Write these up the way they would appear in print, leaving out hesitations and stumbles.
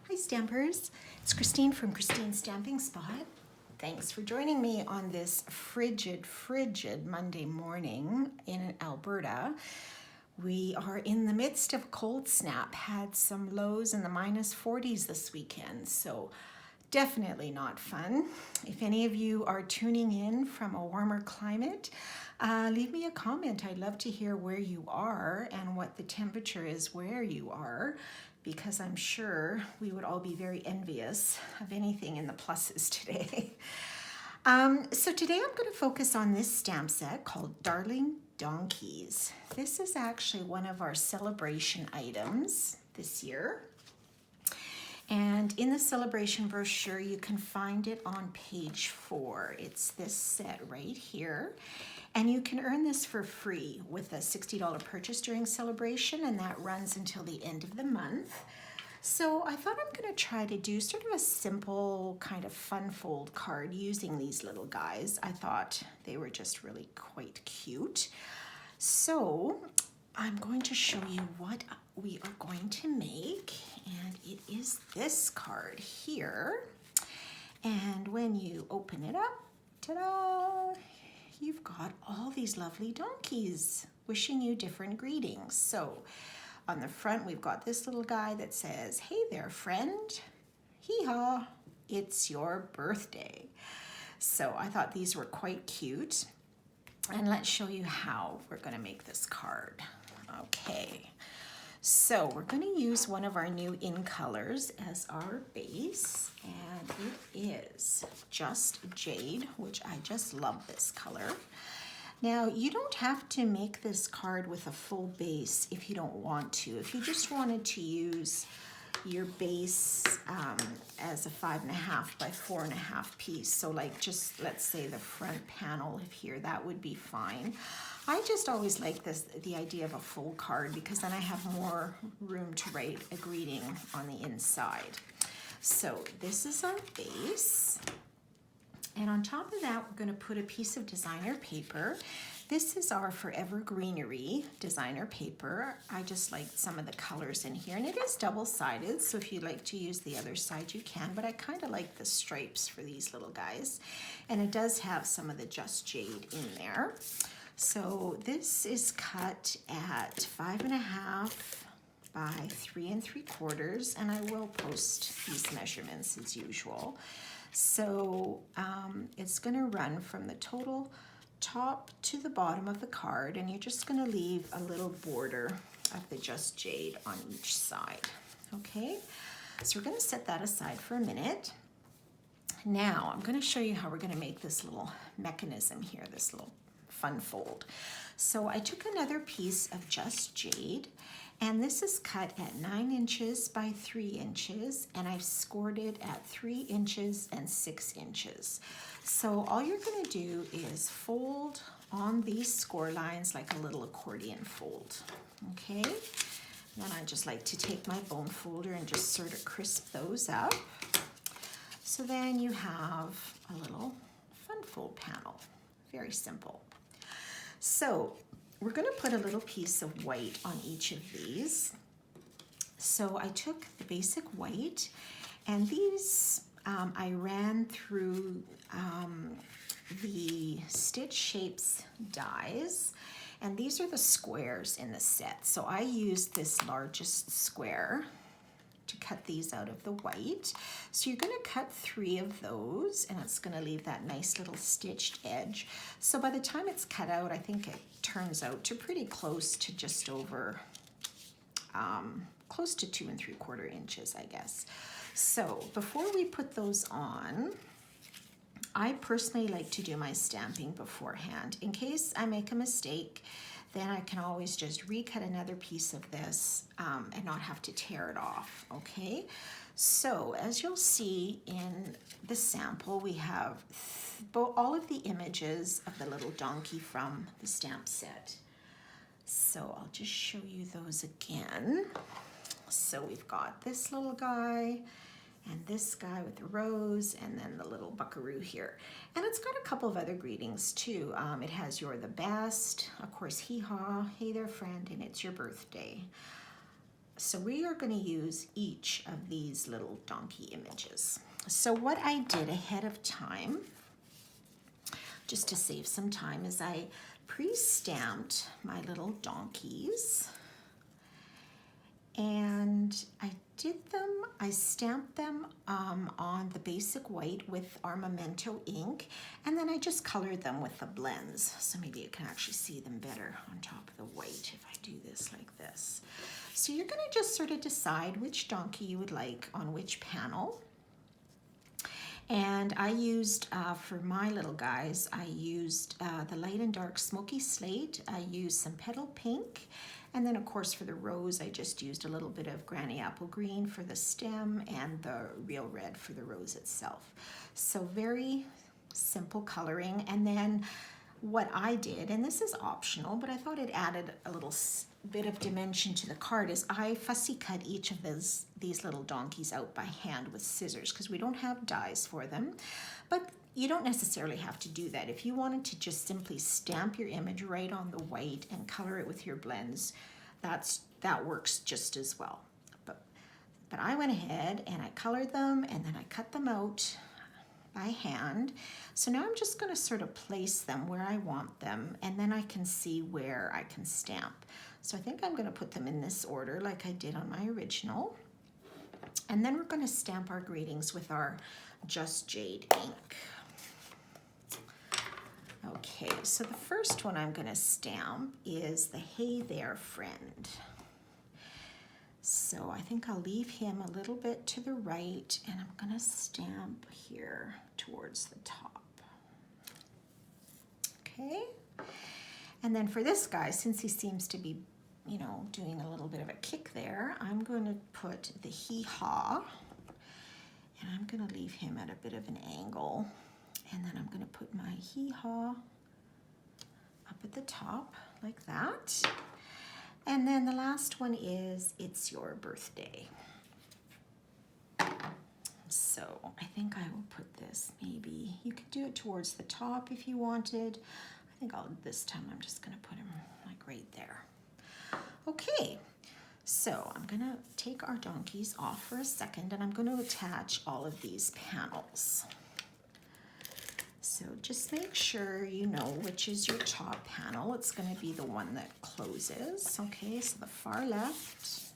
Hi Stampers, it's Christine from Christine's Stamping Spot. Thanks for joining me on this frigid Monday morning in Alberta. We are in the midst of a cold snap, had some lows in the minus 40s this weekend, so definitely not fun. If any of you are tuning in from a warmer climate, leave me a comment. I'd love to hear where you are and what the temperature is where you are, because I'm sure we would all be very envious of anything in the pluses today. So today I'm going to focus on this stamp set called Darling Donkeys. This is actually one of our celebration items this year. And in the celebration brochure, you can find it on page 4. It's this set right here. And you can earn this for free with a $60 purchase during celebration, and that runs until the end of the month. So I thought I'm going to try to do sort of a simple kind of fun fold card using these little guys. I thought they were just really quite cute. So I'm going to show you what we are going to make, and it is this card here. And when you open it up, ta-da, you've got all these lovely donkeys wishing you different greetings. So on the front, we've got this little guy that says, "Hey there, friend. Hee-haw, it's your birthday." So I thought these were quite cute. And let's show you how we're going to make this card. Okay, so we're going to use one of our new in colors as our base, and it is Just Jade, which I just love this color. Now, you don't have to make this card with a full base if you don't want to. If you just wanted to use your base as a 5.5 by 4.5 piece, so like just let's say the front panel here, that would be fine. I just always like the idea of a full card, because then I have more room to write a greeting on the inside. So this is our base. And on top of that, we're going to put a piece of designer paper. This is our Forever Greenery designer paper. I just like some of the colors in here, and it is double-sided, so if you'd like to use the other side, you can, but I kind of like the stripes for these little guys. And it does have some of the Just Jade in there. So this is cut at 5.5 by 3 3/4, and I will post these measurements as usual. So it's going to run from the total top to the bottom of the card, and you're just going to leave a little border of the Just Jade on each side. Okay, so we're going to set that aside for a minute. Now I'm going to show you how we're going to make this little mechanism here, this little fun fold. So I took another piece of Just Jade, and this is cut at 9 inches by 3 inches, and I've scored it at 3 inches and 6 inches. So all you're going to do is fold on these score lines like a little accordion fold, okay? Then I just like to take my bone folder and just sort of crisp those up. So then you have a little fun fold panel, very simple. So we're going to put a little piece of white on each of these. So I took the basic white, and these I ran through the Stitch Shapes dies, and these are the squares in the set. So I used this largest square to cut these out of the white. So you're going to cut 3 of those, and it's going to leave that nice little stitched edge. So by the time it's cut out, I think it turns out to pretty close to just over, close to 2 3/4 inches, I guess. So before we put those on, I personally like to do my stamping beforehand. In case I make a mistake, then I can always just recut another piece of this and not have to tear it off, okay? So as you'll see in the sample, we have all of the images of the little donkey from the stamp set. So I'll just show you those again. So we've got this little guy, and this guy with the rose, and then the little buckaroo here. And it's got a couple of other greetings too. It has "You're the best," of course, "Hee-haw, hey there, friend," and "It's your birthday." So we are going to use each of these little donkey images. So what I did ahead of time, just to save some time, is I pre-stamped my little donkeys. And I stamped them on the basic white with Armamento ink, and then I just colored them with the blends. So maybe you can actually see them better on top of the white if I do this like this. So you're gonna just sort of decide which donkey you would like on which panel. And I used, for my little guys, I used the light and dark smoky slate. I used some petal pink. And then of course for the rose, I just used a little bit of granny apple green for the stem and the real red for the rose itself. So very simple coloring. And then what I did, and this is optional, but I thought it added a little bit of dimension to the card, is I fussy cut each of these little donkeys out by hand with scissors because we don't have dies for them. But you don't necessarily have to do that. If you wanted to just simply stamp your image right on the white and color it with your blends, that works just as well. But I went ahead and I colored them and then I cut them out by hand. So now I'm just going to sort of place them where I want them, and then I can see where I can stamp. So I think I'm going to put them in this order like I did on my original. And then we're going to stamp our greetings with our Just Jade ink. Okay, so the first one I'm going to stamp is the Hey There Friend. So I think I'll leave him a little bit to the right, and I'm going to stamp here towards the top. Okay, and then for this guy, since he seems to be, you know, doing a little bit of a kick there, I'm going to put the hee-haw, and I'm going to leave him at a bit of an angle, and then I'm going to put my hee-haw up at the top like that. And then the last one is It's Your Birthday. So I think I will put this, maybe you could do it towards the top if you wanted. I think this time I'm just going to put him like right there. Okay, so I'm going to take our donkeys off for a second, and I'm going to attach all of these panels. So just make sure you know which is your top panel. It's going to be the one that closes. Okay, so the far left.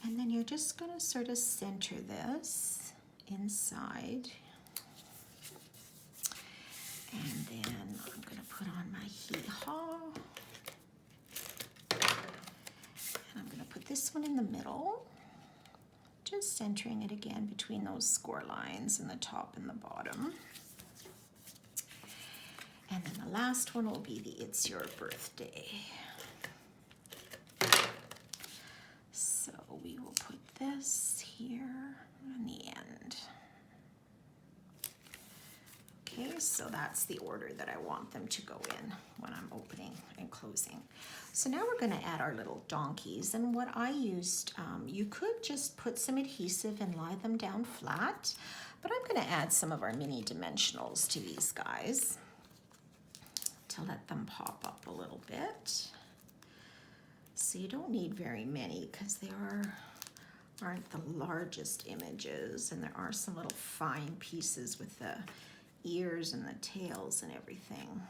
And then you're just going to sort of center this inside. And then I'm going to put on my hee-haw. And I'm going to put this one in the middle. Just centering it again between those score lines in the top and the bottom. And then the last one will be the It's Your Birthday. So we will put this here in the end. Okay, so that's the order that I want them to go in when I'm opening and closing. So now we're going to add our little donkeys, and what I used, you could just put some adhesive and lie them down flat, but I'm going to add some of our mini dimensionals to these guys to let them pop up a little bit. So you don't need very many because they aren't the largest images, and there are some little fine pieces with the ears and the tails and everything.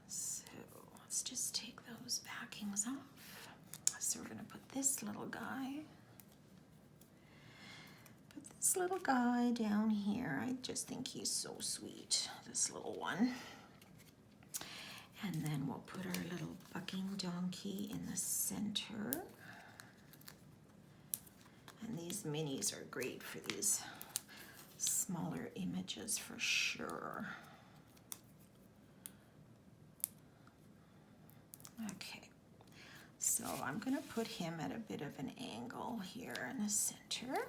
So let's just take those backings off. So we're going to put this little guy down here. I just think he's so sweet, this little one. And then we'll put our little bucking donkey in the center. And these minis are great for these smaller images for sure. Okay, so I'm going to put him at a bit of an angle here in the center.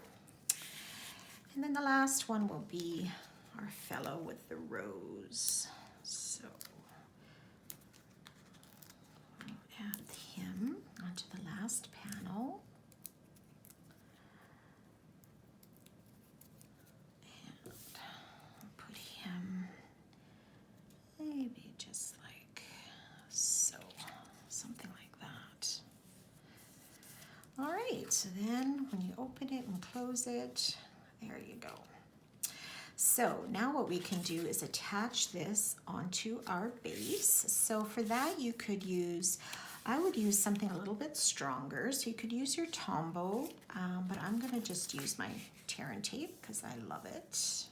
And then the last one will be our fellow with the rose. So we'll add him onto the last panel. And put him maybe just like so, something like that. right, so then when you open it and close it, there you go. So now what we can do is attach this onto our base. So for that you could use, I would use something a little bit stronger. So you could use your Tombow, but I'm gonna just use my tear and tape because I love it.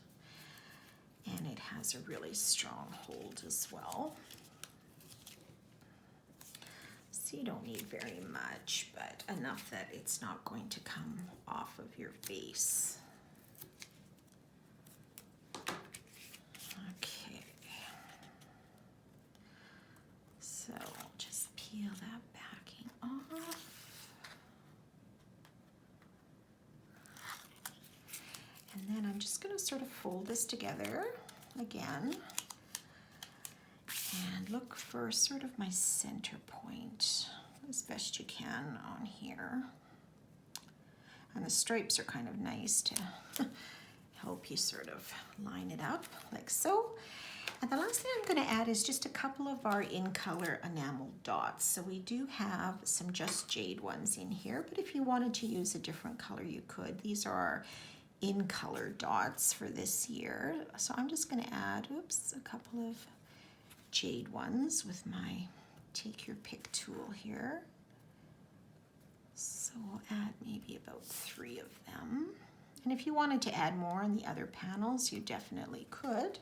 And it has a really strong hold as well. So you don't need very much, but enough that it's not going to come off of your face. Okay. So just peel that backing off. And then I'm just going to sort of fold this together again and look for sort of my center point as best you can on here. And the stripes are kind of nice to help you sort of line it up like so. And the last thing I'm going to add is just a couple of our in color enamel dots. So we do have some Just Jade ones in here, but if you wanted to use a different color you could. These are our in color dots for this year. So I'm just going to add, oops, a couple of jade ones with my take your pick tool here. So we'll add maybe about 3 of them. And if you wanted to add more on the other panels, you definitely could.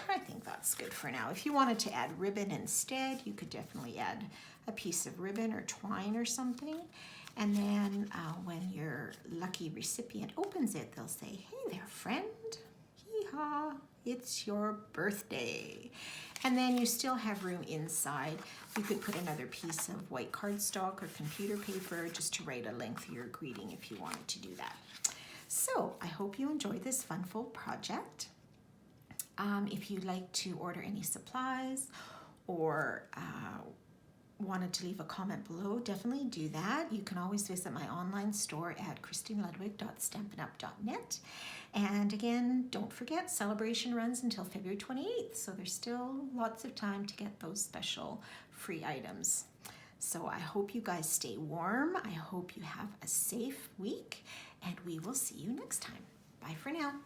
I think that's good for now. If you wanted to add ribbon instead, you could definitely add a piece of ribbon or twine or something. And then when your lucky recipient opens it, they'll say, "Hey there, friend. Hee-haw, it's your birthday." And then you still have room inside. You could put another piece of white cardstock or computer paper just to write a lengthier greeting if you wanted to do that. So I hope you enjoyed this fun full project. If you'd like to order any supplies or wanted to leave a comment below, definitely do that. You can always visit my online store at christineludwig.stampinup.net. And again, don't forget, celebration runs until February 28th, so there's still lots of time to get those special free items. So I hope you guys stay warm. I hope you have a safe week, and we will see you next time. Bye for now.